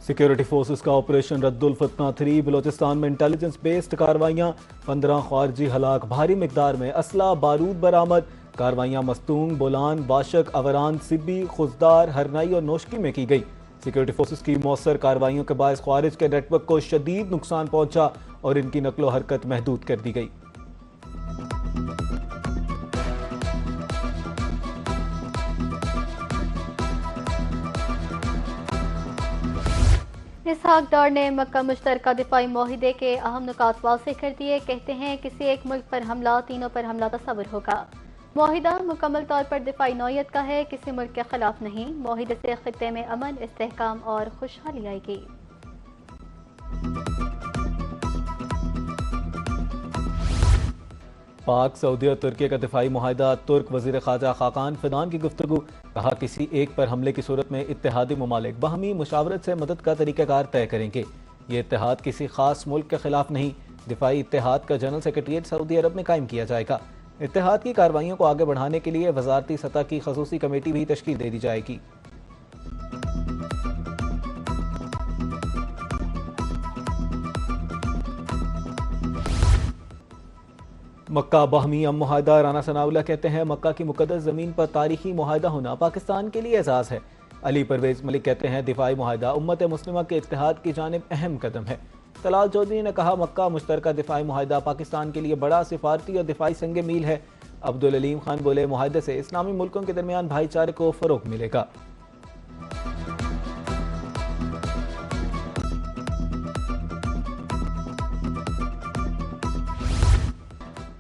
Security forces کا operation ردالفتنہ 3 Balochistan میں intelligence based کارروائیاں، 15 خارجی ہلاک، بھاری مقدار میں اسلحہ بارود برآمد۔ کارروائیاں مستونگ، بولان، واشک، اوران، سبی، خزدار، ہرنائی اور نوشکی میں کی گئی۔ سیکیورٹی فورسز کی مؤثر کارروائیوں کے باعث خوارج کے نیٹ ورک کو شدید نقصان پہنچا اور ان کی نقل و حرکت محدود کر دی گئی۔ اسحاق ڈار نے مکہ مشترکہ دفاعی معاہدے کے اہم نکات واضح کر دیے۔ کہتے ہیں کسی ایک ملک پر حملہ تینوں پر حملہ تصور ہوگا۔ معاہدہ مکمل طور پر دفاعی نوعیت کا ہے، کسی ملک کے خلاف نہیں۔ معاہدے سے خطے میں امن، استحکام اور خوشحالی آئے گی۔ پاک، سعودی اور ترکی کا دفاعی معاہدہ، ترک وزیر خارجہ خاقان فدان کی گفتگو۔ کہا کسی ایک پر حملے کی صورت میں اتحادی ممالک باہمی مشاورت سے مدد کا طریقہ کار طے کریں گے۔ یہ اتحاد کسی خاص ملک کے خلاف نہیں، دفاعی اتحاد کا جنرل سیکریٹریٹ سعودی عرب میں قائم کیا جائے گا۔ اتحاد کی کارروائیوں کو آگے بڑھانے کے لیے وزارتی سطح کی خصوصی کمیٹی بھی تشکیل دے دی جائے گی۔ مکہ باہمی امن معاہدہ، رانا ثناءاللہ کہتے ہیں مکہ کی مقدس زمین پر تاریخی معاہدہ ہونا پاکستان کے لیے اعزاز ہے۔ علی پرویز ملک کہتے ہیں دفاعی معاہدہ امت مسلمہ کے اتحاد کی جانب اہم قدم ہے۔ طلال چودھری نے کہا مکہ مشترکہ دفاعی معاہدہ پاکستان کے لیے بڑا سفارتی اور دفاعی سنگ میل ہے۔ عبدالعلیم خان بولے معاہدے سے اسلامی ملکوں کے درمیان بھائی چارے کو فروغ ملے گا۔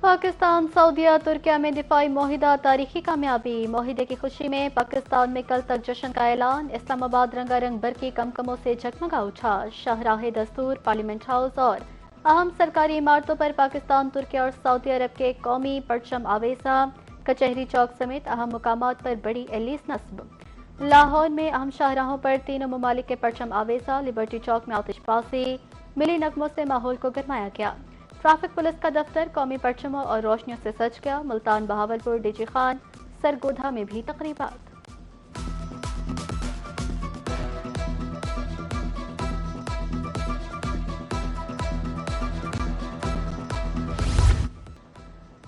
پاکستان سعودیہ ترکیہ میں دفاعی معاہدہ تاریخی کامیابی۔ معاہدے کی خوشی میں پاکستان میں کل تک جشن کا اعلان۔ اسلام آباد رنگا رنگ برقی کمکموں سے جگمگا اٹھا۔ شاہراہ دستور، پارلیمنٹ ہاؤس اور اہم سرکاری عمارتوں پر پاکستان، ترکیہ اور سعودی عرب کے قومی پرچم آویزاں۔ کچہری چوک سمیت اہم مقامات پر بڑی ایلیس نصب۔ لاہور میں اہم شاہراہوں پر تینوں ممالک کے پرچم آویزاں۔ لبرٹی چوک میں آتش بازی، ملی نغموں سے ماحول کو گرمایا گیا۔ ٹریفک پولیس کا دفتر قومی پرچموں اور روشنیوں سے سج گیا۔ ملتان، بہاولپور، ڈی جی خان، سرگودھا میں بھی تقریبات۔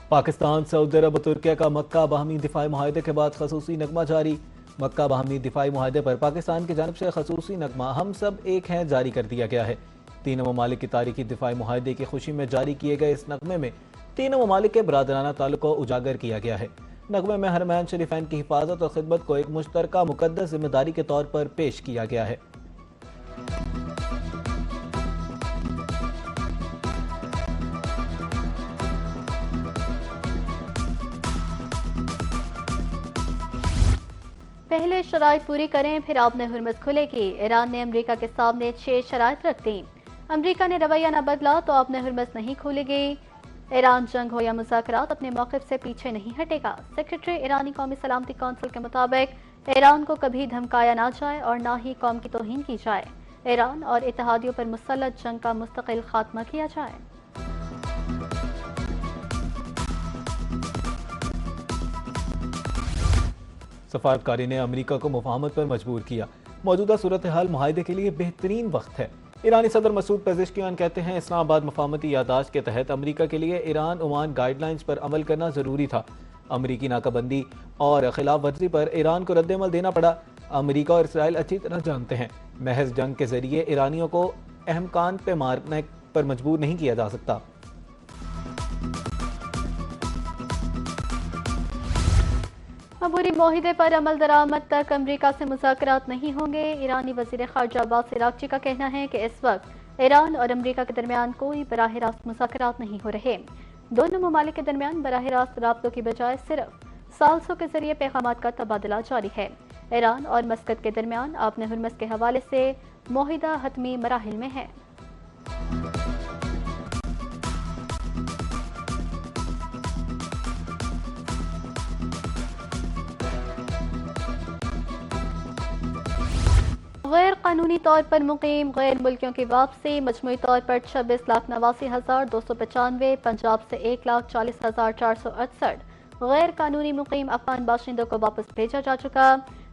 پاکستان، سعودی عرب اور ترکیہ کا مکہ باہمی دفاعی معاہدے کے بعد خصوصی نغمہ جاری۔ مکہ باہمی دفاعی معاہدے پر پاکستان کی جانب سے خصوصی نغمہ ہم سب ایک ہیں جاری کر دیا گیا ہے۔ تینوں ممالک کی تاریخی دفاعی معاہدے کی خوشی میں جاری کیے گئے اس نغمے میں تینوں ممالک کے برادرانہ تعلق کو اجاگر کیا گیا ہے۔ نغمے میں حرمین شریفین کی حفاظت اور خدمت کو ایک مشترکہ مقدس ذمہ داری کے طور پر پیش کیا گیا ہے۔ پہلے شرائط پوری کریں پھر آبِ حرمت کھلے گی۔ ایران نے امریکہ کے سامنے 6 شرائط رکھ دیں۔ امریکہ نے رویہ نہ بدلا تو آبِ حرمت نہیں کھولے گی۔ ایران جنگ ہو یا مذاکرات اپنے موقف سے پیچھے نہیں ہٹے گا۔ سیکریٹری ایرانی قومی سلامتی کونسل کے مطابق ایران کو کبھی دھمکایا نہ جائے اور نہ ہی قوم کی توہین کی جائے۔ ایران اور اتحادیوں پر مسلط جنگ کا مستقل خاتمہ کیا جائے۔ سفارتکاری نے امریکہ کو مفاہمت پر مجبور کیا۔ موجودہ صورتحال معاہدے کے لیے بہترین وقت ہے۔ ایرانی صدر مسعود پزشکیان کہتے ہیں اسلام آباد مفاہمتی یادداشت کے تحت امریکہ کے لیے ایران عمان گائیڈ لائنز پر عمل کرنا ضروری تھا۔ امریکی ناکہ بندی اور خلاف ورزی پر ایران کو رد عمل دینا پڑا۔ امریکہ اور اسرائیل اچھی طرح جانتے ہیں محض جنگ کے ذریعے ایرانیوں کو اہم کان پہ مارنے پر مجبور نہیں کیا جا سکتا۔ عبوری معاہدے پر عمل درآمد تک امریکہ سے مذاکرات نہیں ہوں گے۔ ایرانی وزیر خارجہ عباس عراقچی کا کہنا ہے کہ اس وقت ایران اور امریکہ کے درمیان کوئی براہ راست مذاکرات نہیں ہو رہے۔ دونوں ممالک کے درمیان براہ راست رابطوں کی بجائے صرف ثالثوں کے ذریعے پیغامات کا تبادلہ جاری ہے۔ ایران اور مسقط کے درمیان آبِ حرمت کے حوالے سے معاہدہ حتمی مراحل میں ہے۔ غیر قانونی طور پر مقیم غیر ملکیوں کی واپسی مجموعی طور پر 26,89,295، پنجاب سے 1,40,468 غیر قانونی مقیم افغان باشندوں کو واپس بھیجا جا چکا۔